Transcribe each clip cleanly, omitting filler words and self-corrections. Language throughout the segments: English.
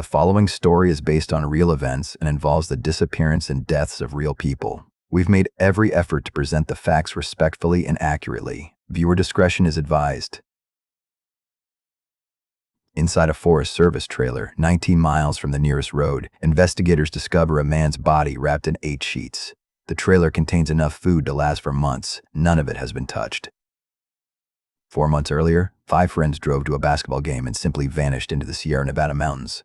The following story is based on real events and involves the disappearance and deaths of real people. We've made every effort to present the facts respectfully and accurately. Viewer discretion is advised. Inside a Forest Service trailer, 19 miles from the nearest road, investigators discover a man's body wrapped in 8 sheets. The trailer contains enough food to last for months. None of it has been touched. 4 months earlier, 5 friends drove to a basketball game and simply vanished into the Sierra Nevada mountains.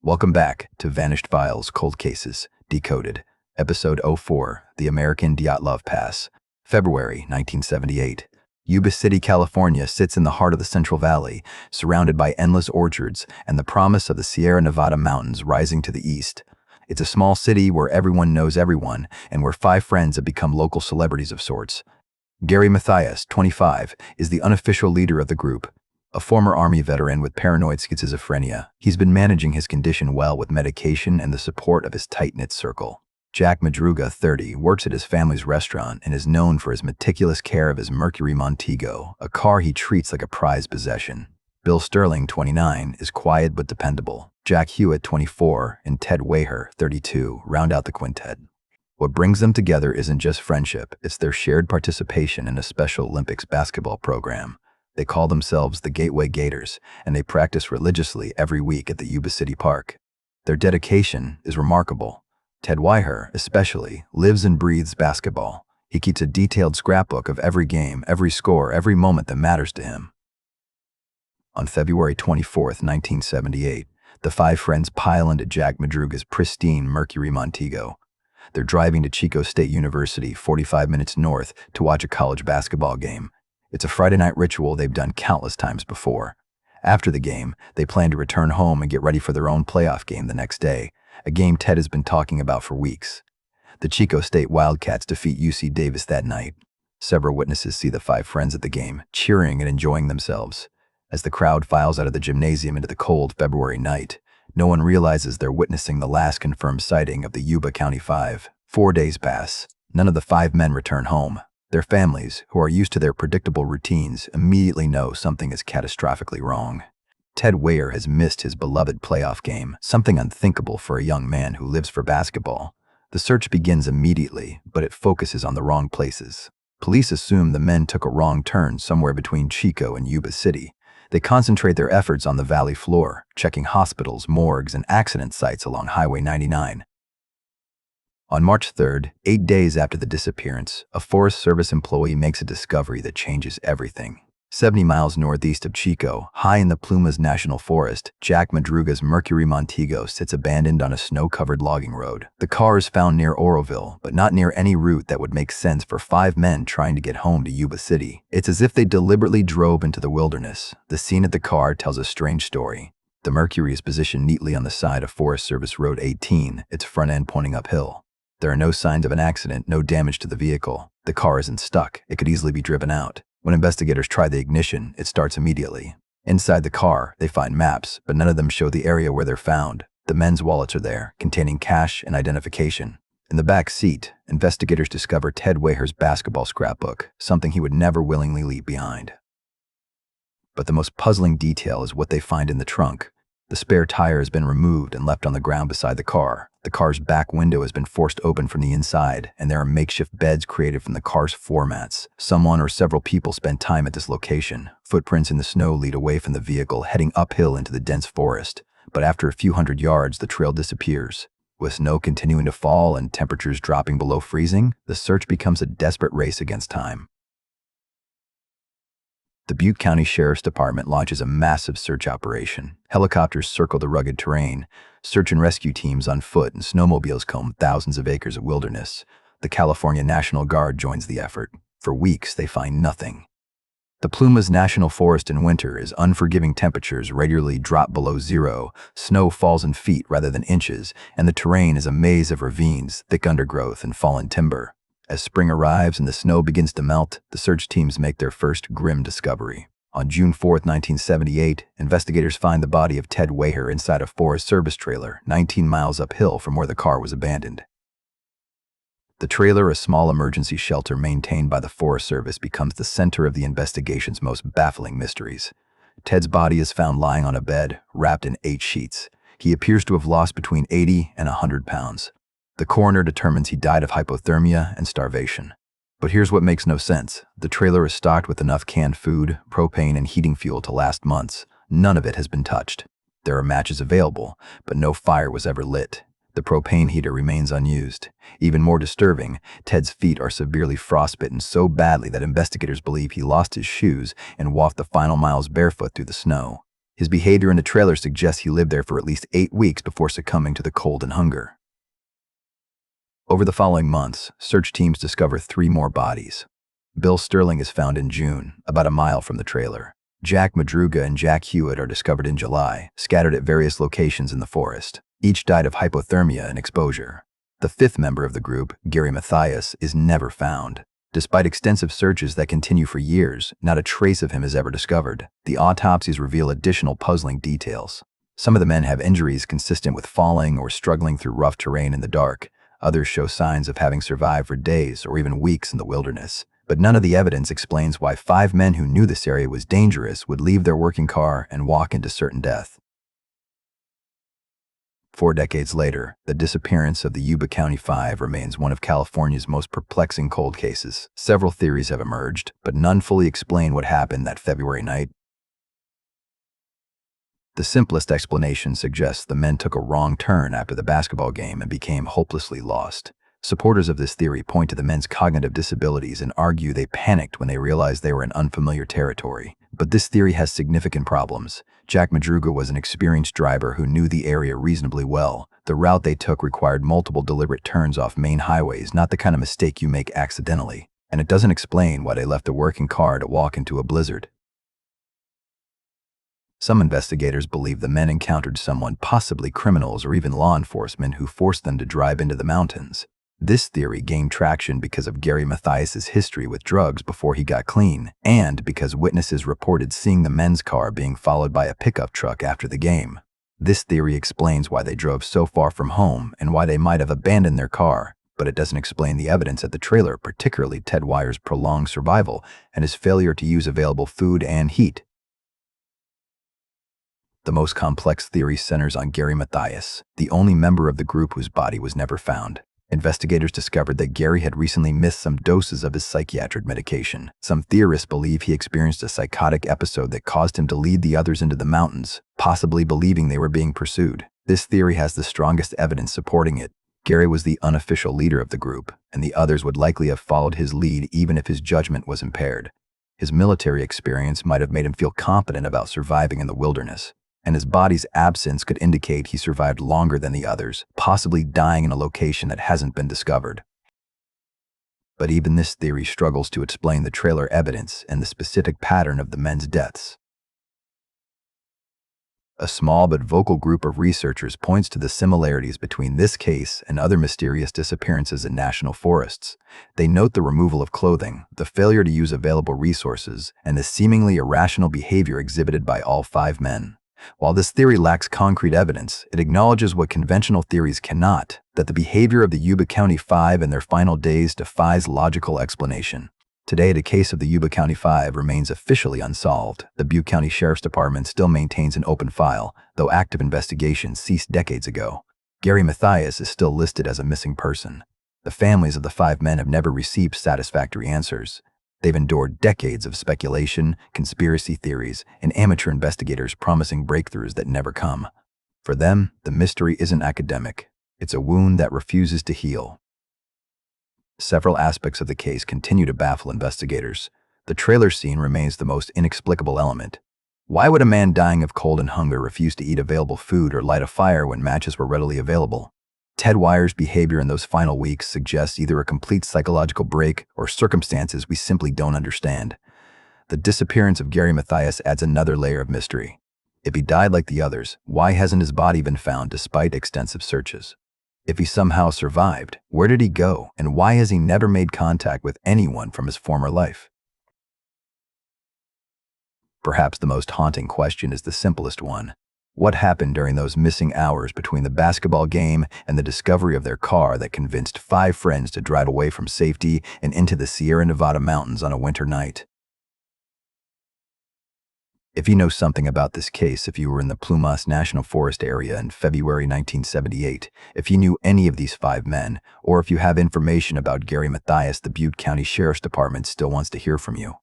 Welcome back to Vanished Files Cold Cases, Decoded, Episode 04, The American Dyatlov Pass, February 1978. Yuba City, California sits in the heart of the Central Valley, surrounded by endless orchards and the promise of the Sierra Nevada mountains rising to the east. It's a small city where everyone knows everyone and where 5 friends have become local celebrities of sorts. Gary Mathias, 25, is the unofficial leader of the group. A former Army veteran with paranoid schizophrenia, he's been managing his condition well with medication and the support of his tight-knit circle. Jack Madruga, 30, works at his family's restaurant and is known for his meticulous care of his Mercury Montego, a car he treats like a prized possession. Bill Sterling, 29, is quiet but dependable. Jack Hewitt, 24, and Ted Waher, 32, round out the quintet. What brings them together isn't just friendship, it's their shared participation in a Special Olympics basketball program. They call themselves the Gateway Gators, and they practice religiously every week at the Yuba City Park. Their dedication is remarkable. Ted Waher, especially, lives and breathes basketball. He keeps a detailed scrapbook of every game, every score, every moment that matters to him. On February 24, 1978, the 5 friends pile into Jack Madruga's pristine Mercury Montego. They're driving to Chico State University, 45 minutes north, to watch a college basketball game. It's a Friday night ritual they've done countless times before. After the game, they plan to return home and get ready for their own playoff game the next day, a game Ted has been talking about for weeks. The Chico State Wildcats defeat UC Davis that night. Several witnesses see the 5 friends at the game, cheering and enjoying themselves. As the crowd files out of the gymnasium into the cold February night, no one realizes they're witnessing the last confirmed sighting of the Yuba County Five. 4 days pass. None of the 5 men return home. Their families, who are used to their predictable routines, immediately know something is catastrophically wrong. Ted Waher has missed his beloved playoff game, something unthinkable for a young man who lives for basketball. The search begins immediately, but it focuses on the wrong places. Police assume the men took a wrong turn somewhere between Chico and Yuba City. They concentrate their efforts on the valley floor, checking hospitals, morgues, and accident sites along Highway 99. On March 3rd, 8 days after the disappearance, a Forest Service employee makes a discovery that changes everything. 70 miles northeast of Chico, high in the Plumas National Forest, Jack Madruga's Mercury Montego sits abandoned on a snow-covered logging road. The car is found near Oroville, but not near any route that would make sense for 5 men trying to get home to Yuba City. It's as if they deliberately drove into the wilderness. The scene at the car tells a strange story. The Mercury is positioned neatly on the side of Forest Service Road 18, its front end pointing uphill. There are no signs of an accident, no damage to the vehicle. The car isn't stuck. It could easily be driven out. When investigators try the ignition, it starts immediately. Inside the car, they find maps, but none of them show the area where they're found. The men's wallets are there, containing cash and identification. In the back seat, investigators discover Ted Waher's basketball scrapbook, something he would never willingly leave behind. But the most puzzling detail is what they find in the trunk. The spare tire has been removed and left on the ground beside the car. The car's back window has been forced open from the inside, and there are makeshift beds created from the car's floor mats. Someone or several people spent time at this location. Footprints in the snow lead away from the vehicle, heading uphill into the dense forest. But after a few hundred yards, the trail disappears. With snow continuing to fall and temperatures dropping below freezing, the search becomes a desperate race against time. The Butte County Sheriff's Department launches a massive search operation. Helicopters circle the rugged terrain. Search and rescue teams on foot and snowmobiles comb thousands of acres of wilderness. The California National Guard joins the effort. For weeks, they find nothing. The Plumas National Forest in winter is unforgiving. Temperatures regularly drop below zero. Snow falls in feet rather than inches, and the terrain is a maze of ravines, thick undergrowth, and fallen timber. As spring arrives and the snow begins to melt, the search teams make their first grim discovery. On June 4, 1978, investigators find the body of Ted Waher inside a Forest Service trailer 19 miles uphill from where the car was abandoned. The trailer, a small emergency shelter maintained by the Forest Service, becomes the center of the investigation's most baffling mysteries. Ted's body is found lying on a bed, wrapped in 8 sheets. He appears to have lost between 80 and 100 pounds. The coroner determines he died of hypothermia and starvation. But here's what makes no sense. The trailer is stocked with enough canned food, propane, and heating fuel to last months. None of it has been touched. There are matches available, but no fire was ever lit. The propane heater remains unused. Even more disturbing, Ted's feet are severely frostbitten so badly that investigators believe he lost his shoes and walked the final miles barefoot through the snow. His behavior in the trailer suggests he lived there for at least 8 weeks before succumbing to the cold and hunger. Over the following months, search teams discover 3 more bodies. Bill Sterling is found in June, about a mile from the trailer. Jack Madruga and Jack Hewitt are discovered in July, scattered at various locations in the forest. Each died of hypothermia and exposure. The 5th member of the group, Gary Mathias, is never found. Despite extensive searches that continue for years, not a trace of him is ever discovered. The autopsies reveal additional puzzling details. Some of the men have injuries consistent with falling or struggling through rough terrain in the dark. Others show signs of having survived for days or even weeks in the wilderness. But none of the evidence explains why 5 men who knew this area was dangerous would leave their working car and walk into certain death. 4 decades later, the disappearance of the Yuba County Five remains one of California's most perplexing cold cases. Several theories have emerged, but none fully explain what happened that February night. The simplest explanation suggests the men took a wrong turn after the basketball game and became hopelessly lost. Supporters of this theory point to the men's cognitive disabilities and argue they panicked when they realized they were in unfamiliar territory. But this theory has significant problems. Jack Madruga was an experienced driver who knew the area reasonably well. The route they took required multiple deliberate turns off main highways, not the kind of mistake you make accidentally. And it doesn't explain why they left a working car to walk into a blizzard. Some investigators believe the men encountered someone, possibly criminals or even law enforcement, who forced them to drive into the mountains. This theory gained traction because of Gary Mathias's history with drugs before he got clean, and because witnesses reported seeing the men's car being followed by a pickup truck after the game. This theory explains why they drove so far from home and why they might have abandoned their car, but it doesn't explain the evidence at the trailer, particularly Ted Wyer's prolonged survival and his failure to use available food and heat. The most complex theory centers on Gary Mathias, the only member of the group whose body was never found. Investigators discovered that Gary had recently missed some doses of his psychiatric medication. Some theorists believe he experienced a psychotic episode that caused him to lead the others into the mountains, possibly believing they were being pursued. This theory has the strongest evidence supporting it. Gary was the unofficial leader of the group, and the others would likely have followed his lead even if his judgment was impaired. His military experience might have made him feel confident about surviving in the wilderness, and his body's absence could indicate he survived longer than the others, possibly dying in a location that hasn't been discovered. But even this theory struggles to explain the trailer evidence and the specific pattern of the men's deaths. A small but vocal group of researchers points to the similarities between this case and other mysterious disappearances in national forests. They note the removal of clothing, the failure to use available resources, and the seemingly irrational behavior exhibited by all 5 men. While this theory lacks concrete evidence, it acknowledges what conventional theories cannot, that the behavior of the Yuba County Five in their final days defies logical explanation. Today, the case of the Yuba County Five remains officially unsolved. The Butte County Sheriff's Department still maintains an open file, though active investigations ceased decades ago. Gary Mathias is still listed as a missing person. The families of the 5 men have never received satisfactory answers. They've endured decades of speculation, conspiracy theories, and amateur investigators promising breakthroughs that never come. For them, the mystery isn't academic. It's a wound that refuses to heal. Several aspects of the case continue to baffle investigators. The trailer scene remains the most inexplicable element. Why would a man dying of cold and hunger refuse to eat available food or light a fire when matches were readily available? Ted Wyer's behavior in those final weeks suggests either a complete psychological break or circumstances we simply don't understand. The disappearance of Gary Mathias adds another layer of mystery. If he died like the others, why hasn't his body been found despite extensive searches? If he somehow survived, where did he go, and why has he never made contact with anyone from his former life? Perhaps the most haunting question is the simplest one. What happened during those missing hours between the basketball game and the discovery of their car that convinced 5 friends to drive away from safety and into the Sierra Nevada mountains on a winter night? If you know something about this case, if you were in the Plumas National Forest area in February 1978, if you knew any of these 5 men, or if you have information about Gary Mathias, the Butte County Sheriff's Department still wants to hear from you.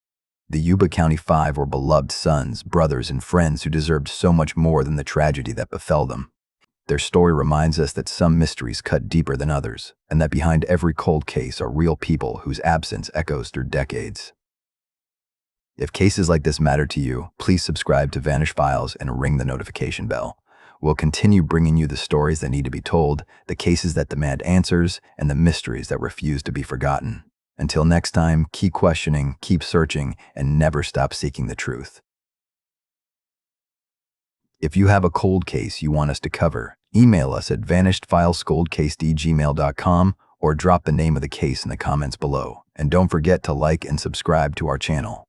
The Yuba County Five were beloved sons, brothers, and friends who deserved so much more than the tragedy that befell them. Their story reminds us that some mysteries cut deeper than others, and that behind every cold case are real people whose absence echoes through decades. If cases like this matter to you, please subscribe to Vanish Files and ring the notification bell. We'll continue bringing you the stories that need to be told, the cases that demand answers, and the mysteries that refuse to be forgotten. Until next time, keep questioning, keep searching, and never stop seeking the truth. If you have a cold case you want us to cover, email us at vanishedfilescoldcase@gmail.com or drop the name of the case in the comments below. And don't forget to like and subscribe to our channel.